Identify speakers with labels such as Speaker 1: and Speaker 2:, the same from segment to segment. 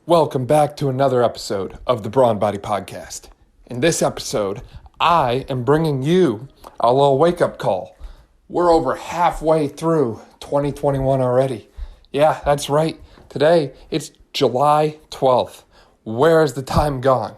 Speaker 1: Welcome back to another episode of the Brawn Body Podcast. In this episode, I am bringing you a little wake-up call. We're over halfway through 2021 already. Yeah, that's right. Today, it's July 12th. Where has the time gone?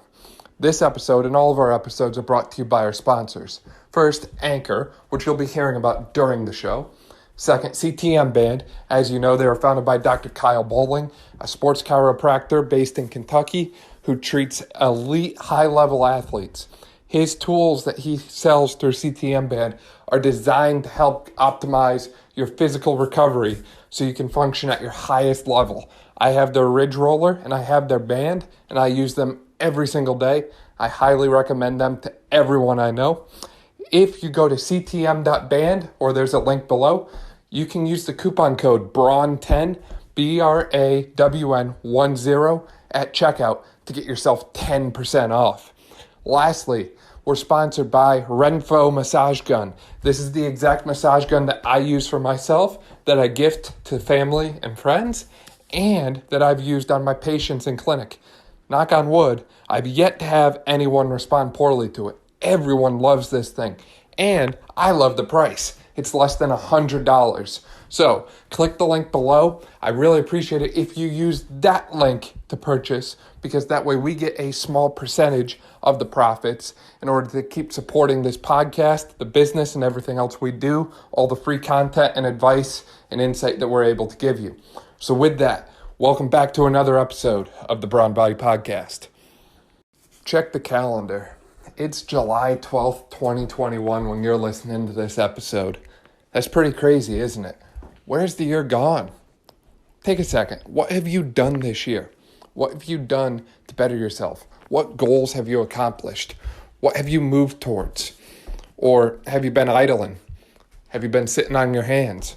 Speaker 1: This episode and all of our episodes are brought to you by our sponsors. First, Anchor, which you'll be hearing about during the show. Second, CTM Band. As you know, they were founded by Dr. Kyle Bowling, a sports chiropractor based in Kentucky who treats elite high-level athletes. His tools that he sells through CTM Band are designed to help optimize your physical recovery so you can function at your highest level. I have their Ridge Roller and I have their band, and I use them every single day. I highly recommend them to everyone I know. If you go to ctm.band, or there's a link below, you can use the coupon code BRAWN10, BRAWN10 at checkout to get yourself 10% off. Lastly, we're sponsored by Renfo Massage Gun. This is the exact massage gun that I use for myself, that I gift to family and friends, and that I've used on my patients in clinic. Knock on wood, I've yet to have anyone respond poorly to it. Everyone loves this thing, and I love the price. It's less than $100. So click the link below. I really appreciate it if you use that link to purchase, because that way we get a small percentage of the profits in order to keep supporting this podcast, the business, and everything else we do, all the free content and advice and insight that we're able to give you. So with that, welcome back to another episode of the Brawn Body Podcast. Check the calendar. It's July 12th, 2021 when you're listening to this episode. That's pretty crazy, isn't it? Where's the year gone? Take a second. What have you done this year? What have you done to better yourself? What goals have you accomplished? What have you moved towards? Or have you been idling? Have you been sitting on your hands?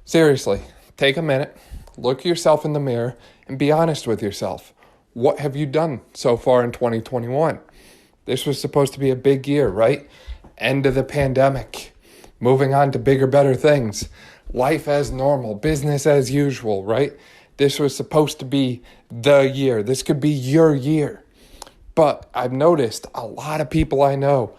Speaker 1: Seriously, take a minute, look yourself in the mirror, and be honest with yourself. What have you done so far in 2021? This was supposed to be a big year, right? End of the pandemic. Moving on to bigger, better things. Life as normal. Business as usual, right? This was supposed to be the year. This could be your year. But I've noticed a lot of people I know,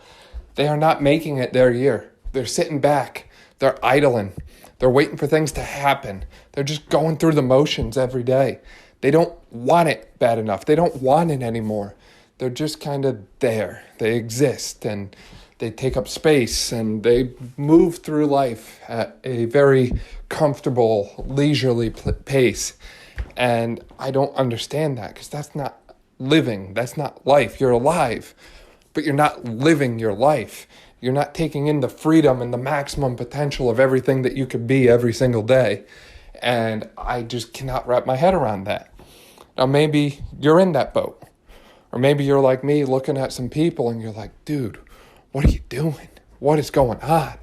Speaker 1: they are not making it their year. They're sitting back. They're idling. They're waiting for things to happen. They're just going through the motions every day. They don't want it bad enough. They don't want it anymore. They're just kind of there. They exist and they take up space and they move through life at a very comfortable, leisurely pace. And I don't understand that, because that's not living. That's not life. You're alive, but you're not living your life. You're not taking in the freedom and the maximum potential of everything that you could be every single day. And I just cannot wrap my head around that. Now, maybe you're in that boat. Or maybe you're like me, looking at some people and you're like, dude, what are you doing? What is going on?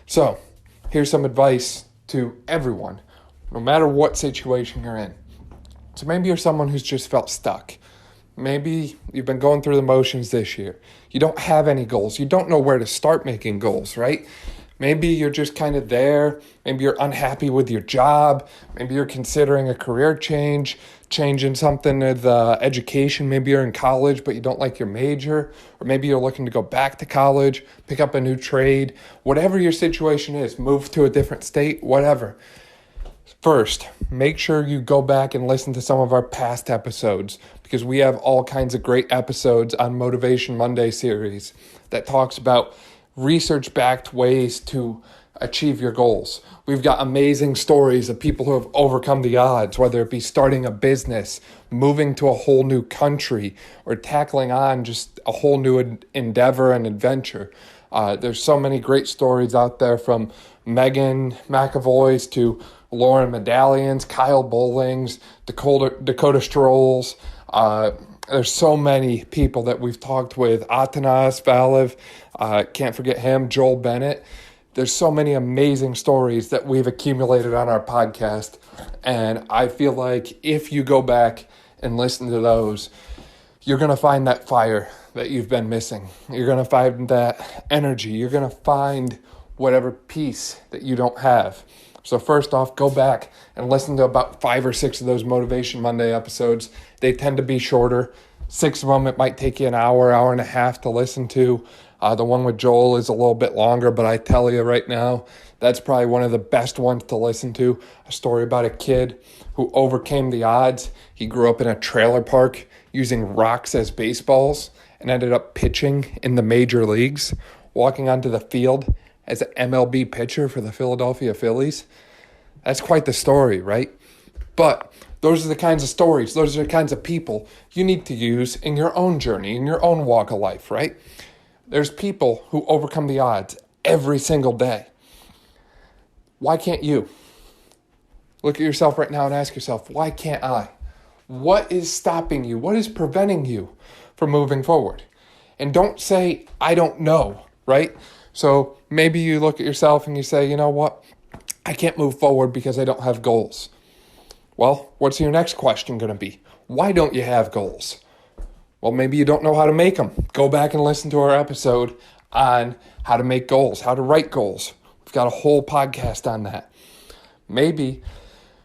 Speaker 1: So here's some advice to everyone, no matter what situation you're in. So maybe you're someone who's just felt stuck. Maybe you've been going through the motions this year. You don't have any goals. You don't know where to start making goals, right? Maybe you're just kind of there. Maybe you're unhappy with your job. Maybe you're considering a career change, changing something with education. Maybe you're in college, but you don't like your major. Or maybe you're looking to go back to college, pick up a new trade. Whatever your situation is, move to a different state, whatever. First, make sure you go back and listen to some of our past episodes, because we have all kinds of great episodes on Motivation Monday series that talks about research-backed ways to achieve your goals. We've got amazing stories of people who have overcome the odds, whether it be starting a business, moving to a whole new country, or tackling on just a whole new endeavor and adventure. There's so many great stories out there, from Megan McAvoy's to Lauren Medallions, Kyle Bowling's, Dakota Strolls. There's so many people that we've talked with. Atanas Valev, can't forget him, Joel Bennett. There's so many amazing stories that we've accumulated on our podcast. And I feel like if you go back and listen to those, you're going to find that fire that you've been missing. You're going to find that energy. You're going to find whatever peace that you don't have. So first off, go back and listen to about 5 or 6 of those Motivation Monday episodes. They tend to be shorter. 6 of them, it might take you an hour, hour and a half to listen to. The one with Joel is a little bit longer, but I tell you right now, that's probably one of the best ones to listen to. A story about a kid who overcame the odds. He grew up in a trailer park using rocks as baseballs and ended up pitching in the major leagues, walking onto the field as an MLB pitcher for the Philadelphia Phillies. That's quite the story, right? But those are the kinds of stories, those are the kinds of people you need to use in your own journey, in your own walk of life, right? There's people who overcome the odds every single day. Why can't you? Look at yourself right now and ask yourself, why can't I? What is stopping you? What is preventing you from moving forward? And don't say, I don't know, right? So maybe you look at yourself and you say, you know what? I can't move forward because I don't have goals. Well, what's your next question going to be? Why don't you have goals? Well, maybe you don't know how to make them. Go back and listen to our episode on how to make goals, how to write goals. We've got a whole podcast on that. Maybe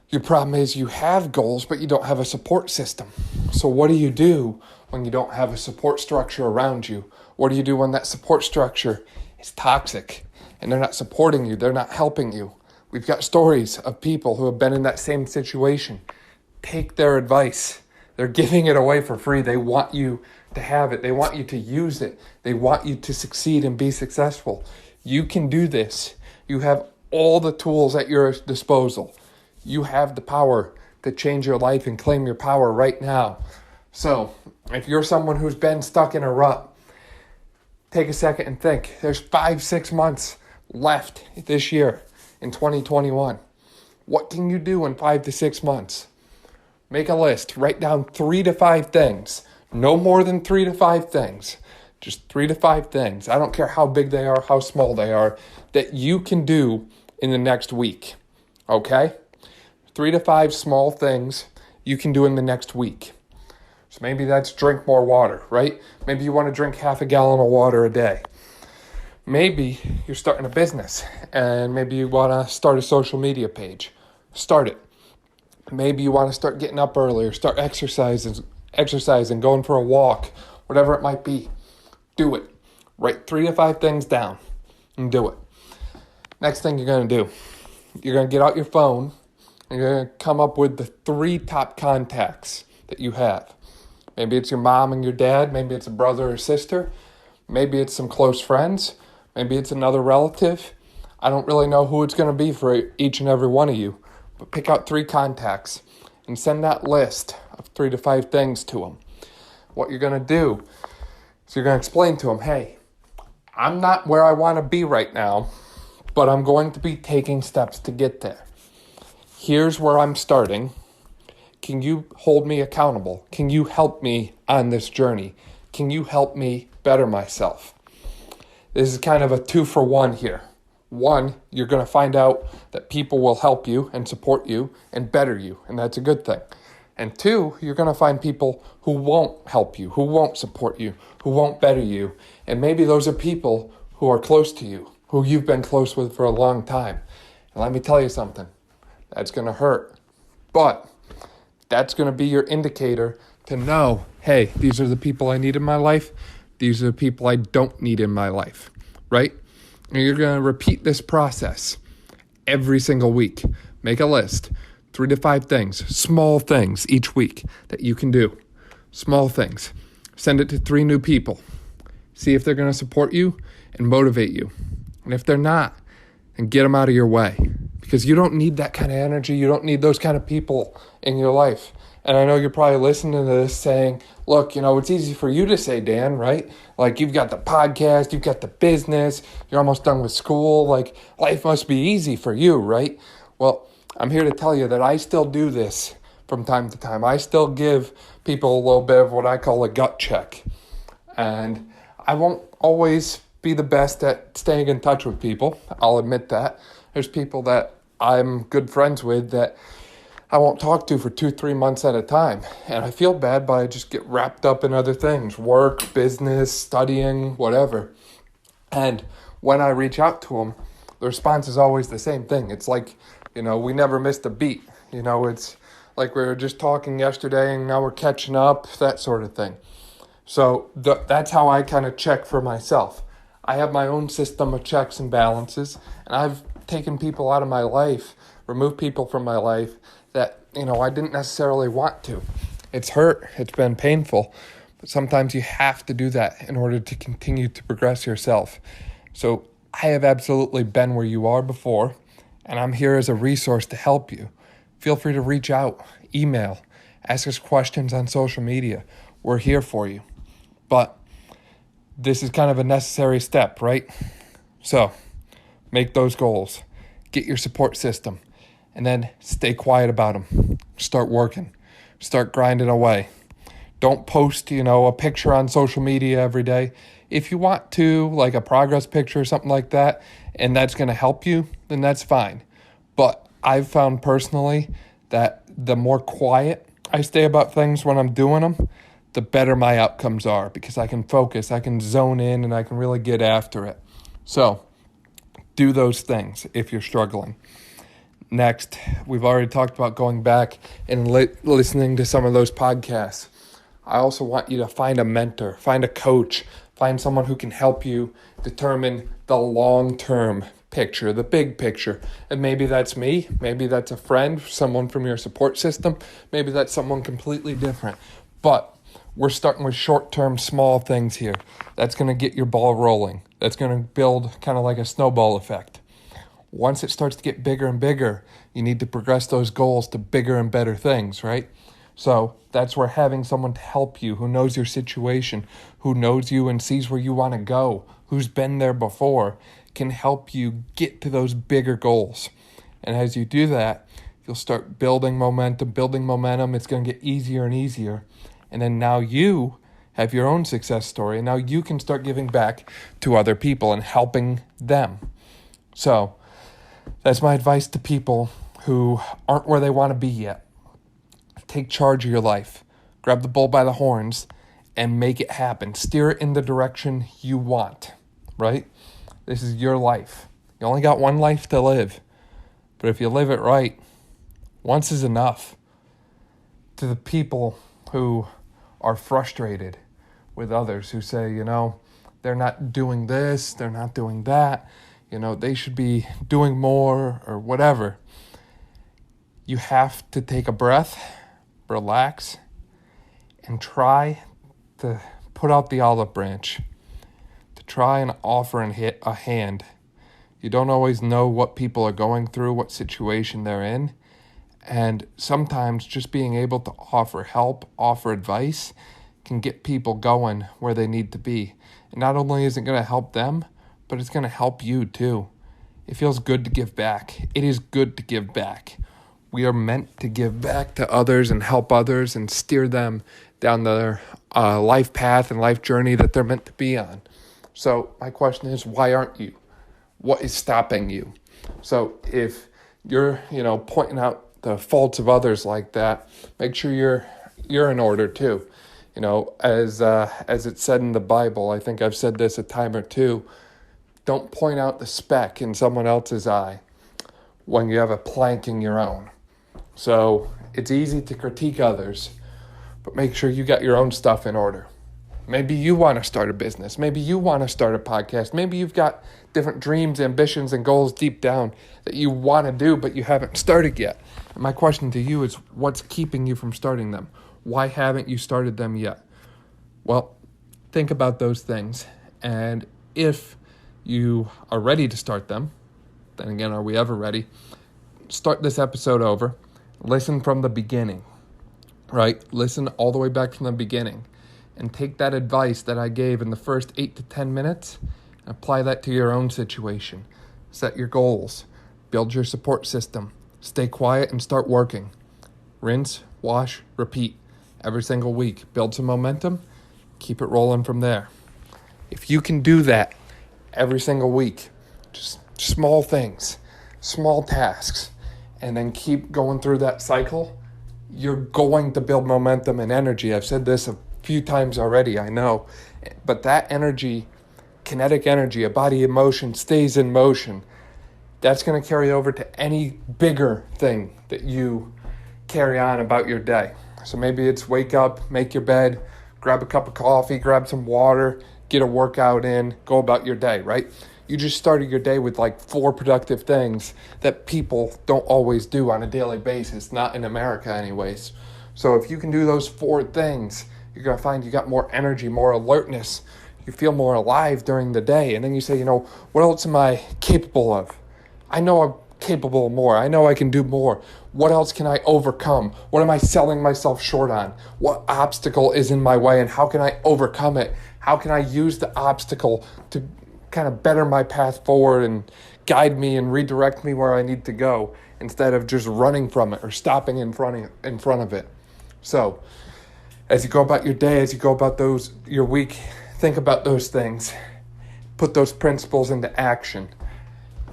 Speaker 1: your problem is you have goals, but you don't have a support system. So what do you do when you don't have a support structure around you? What do you do when that support structure is toxic and they're not supporting you, they're not helping you? We've got stories of people who have been in that same situation. Take their advice. They're giving it away for free. They want you to have it. They want you to use it. They want you to succeed and be successful. You can do this. You have all the tools at your disposal. You have the power to change your life and claim your power right now. So if you're someone who's been stuck in a rut, take a second and think. There's 5-6 months left this year in 2021. What can you do in 5 to 6 months? Make a list. Write down 3 to 5 things. No more than 3 to 5 things. Just 3 to 5 things. I don't care how big they are, how small they are, that you can do in the next week. Okay? 3 to 5 small things you can do in the next week. So maybe that's drink more water, right? Maybe you want to drink half a gallon of water a day. Maybe you're starting a business and maybe you want to start a social media page. Start it. Maybe you want to start getting up earlier, start exercising, going for a walk, whatever it might be. Do it. Write 3 to 5 things down and do it. Next thing you're going to do, you're going to get out your phone and you're going to come up with the 3 top contacts that you have. Maybe it's your mom and your dad. Maybe it's a brother or sister. Maybe it's some close friends. Maybe it's another relative. I don't really know who it's going to be for each and every one of you. But pick out 3 contacts and send that list of 3 to 5 things to them. What you're going to do is you're going to explain to them, hey, I'm not where I want to be right now, but I'm going to be taking steps to get there. Here's where I'm starting. Can you hold me accountable? Can you help me on this journey? Can you help me better myself? This is kind of a 2-for-1 here. 1, you're going to find out that people will help you and support you and better you, and that's a good thing. And 2, you're going to find people who won't help you, who won't support you, who won't better you. And maybe those are people who are close to you, who you've been close with for a long time. And let me tell you something, that's going to hurt. But that's going to be your indicator to know, hey, these are the people I need in my life. These are the people I don't need in my life, right? And you're going to repeat this process every single week. Make a list, 3 to 5 things, small things each week that you can do. Small things. Send it to 3 new people. See if they're going to support you and motivate you. And if they're not, then get them out of your way. Because you don't need that kind of energy. You don't need those kind of people in your life. And I know you're probably listening to this saying, look, it's easy for you to say, Dan, right? Like, you've got the podcast, you've got the business, you're almost done with school. Like, life must be easy for you, right? Well, I'm here to tell you that I still do this from time to time. I still give people a little bit of what I call a gut check. And I won't always be the best at staying in touch with people. I'll admit that. There's people that I'm good friends with that I won't talk to for 2-3 months at a time. And I feel bad, but I just get wrapped up in other things, work, business, studying, whatever. And when I reach out to them, the response is always the same thing. It's like We never missed a beat. It's like we were just talking yesterday and now we're catching up, that sort of thing. So that's how I kind of check for myself. I have my own system of checks and balances, and I've taken people out of my life, removed people from my life that, I didn't necessarily want to. It's hurt. It's been painful. But sometimes you have to do that in order to continue to progress yourself. So I have absolutely been where you are before, and I'm here as a resource to help you. Feel free to reach out, email, ask us questions on social media. We're here for you. But this is kind of a necessary step, right? So make those goals, get your support system, and then stay quiet about them. Start working, start grinding away. Don't post, a picture on social media every day. If you want to, like a progress picture or something like that, and that's going to help you, then that's fine. But I've found personally that the more quiet I stay about things when I'm doing them, the better my outcomes are, because I can focus, I can zone in, and I can really get after it. So do those things if you're struggling. Next, we've already talked about going back and listening to some of those podcasts. I also want you to find a mentor, find a coach, find someone who can help you determine the long-term picture, the big picture. And maybe that's me, maybe that's a friend, someone from your support system, maybe that's someone completely different. But we're starting with short-term small things here. That's going to get your ball rolling. That's going to build kind of like a snowball effect. Once it starts to get bigger and bigger, you need to progress those goals to bigger and better things, right? So that's where having someone to help you, who knows your situation, who knows you and sees where you want to go, who's been there before, can help you get to those bigger goals. And as you do that, you'll start building momentum. It's going to get easier and easier. And then now you have your own success story. And now you can start giving back to other people and helping them. So that's my advice to people who aren't where they want to be yet. Take charge of your life. Grab the bull by the horns and make it happen. Steer it in the direction you want, right? This is your life. You only got one life to live. But if you live it right, once is enough. To the people who are frustrated with others, who say, they're not doing this, they're not doing that, they should be doing more or whatever. You have to take a breath, relax, and try to put out the olive branch, to try and offer a hand. You don't always know what people are going through, what situation they're in, and sometimes just being able to offer help, offer advice, can get people going where they need to be. And not only is it going to help them, but it's going to help you too. It feels good to give back. It is good to give back. We are meant to give back to others and help others and steer them down their life path and life journey that they're meant to be on. So my question is, why aren't you? What is stopping you? So if you're, pointing out the faults of others like that, make sure you're in order too. As it said in the Bible, I think I've said this a time or two, don't point out the speck in someone else's eye when you have a plank in your own. So it's easy to critique others, but make sure you got your own stuff in order. Maybe you want to start a business. Maybe you want to start a podcast. Maybe you've got different dreams, ambitions, and goals deep down that you want to do, but you haven't started yet. And my question to you is, what's keeping you from starting them? Why haven't you started them yet? Well, think about those things. And if you are ready to start them, then again, are we ever ready? Start this episode over. Listen from the beginning, right? Listen all the way back from the beginning. And take that advice that I gave in the first 8 to 10 minutes and apply that to your own situation. Set your goals. Build your support system. Stay quiet and start working. Rinse, wash, repeat every single week. Build some momentum. Keep it rolling from there. If you can do that every single week, just small things, small tasks, and then keep going through that cycle, you're going to build momentum and energy. I've said this a few times already, I know, but that energy, kinetic energy, a body in motion stays in motion. that's going to carry over to any bigger thing that you carry on about your day. So maybe it's wake up, make your bed, grab a cup of coffee, grab some water, get a workout in, go about your day, right? You just started your day with like 4 productive things that people don't always do on a daily basis, not in America anyways. So if you can do those 4 things, you're going to find you got more energy, more alertness. You feel more alive during the day. And then you say, what else am I capable of? I know I'm capable of more. I know I can do more. What else can I overcome? What am I selling myself short on? What obstacle is in my way and how can I overcome it? How can I use the obstacle to kind of better my path forward and guide me and redirect me where I need to go instead of just running from it or stopping in front of it? So as you go about your day, as you go about your week, think about those things. Put those principles into action.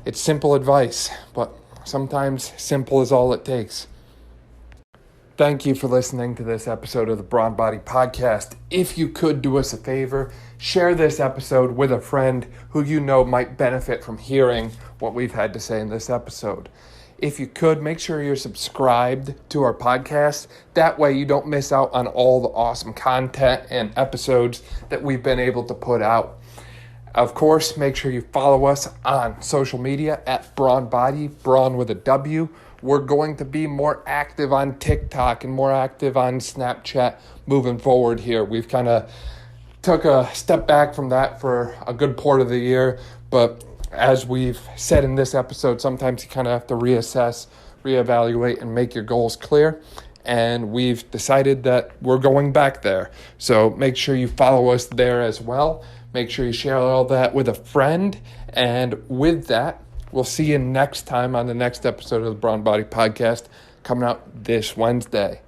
Speaker 1: It's simple advice, but sometimes simple is all it takes. Thank you for listening to this episode of the Brawn Body Podcast. If you could do us a favor, share this episode with a friend who you know might benefit from hearing what we've had to say in this episode. If you could, make sure you're subscribed to our podcast. That way you don't miss out on all the awesome content and episodes that we've been able to put out. Of course, make sure you follow us on social media at Brawn Body, Brawn with a W. We're going to be more active on TikTok and more active on Snapchat moving forward here. We've kind of took a step back from that for a good part of the year, but as we've said in this episode, sometimes you kind of have to reassess, reevaluate, and make your goals clear. And we've decided that we're going back there. So make sure you follow us there as well. Make sure you share all that with a friend. And with that, we'll see you next time on the next episode of the Brawn Body Podcast coming out this Wednesday.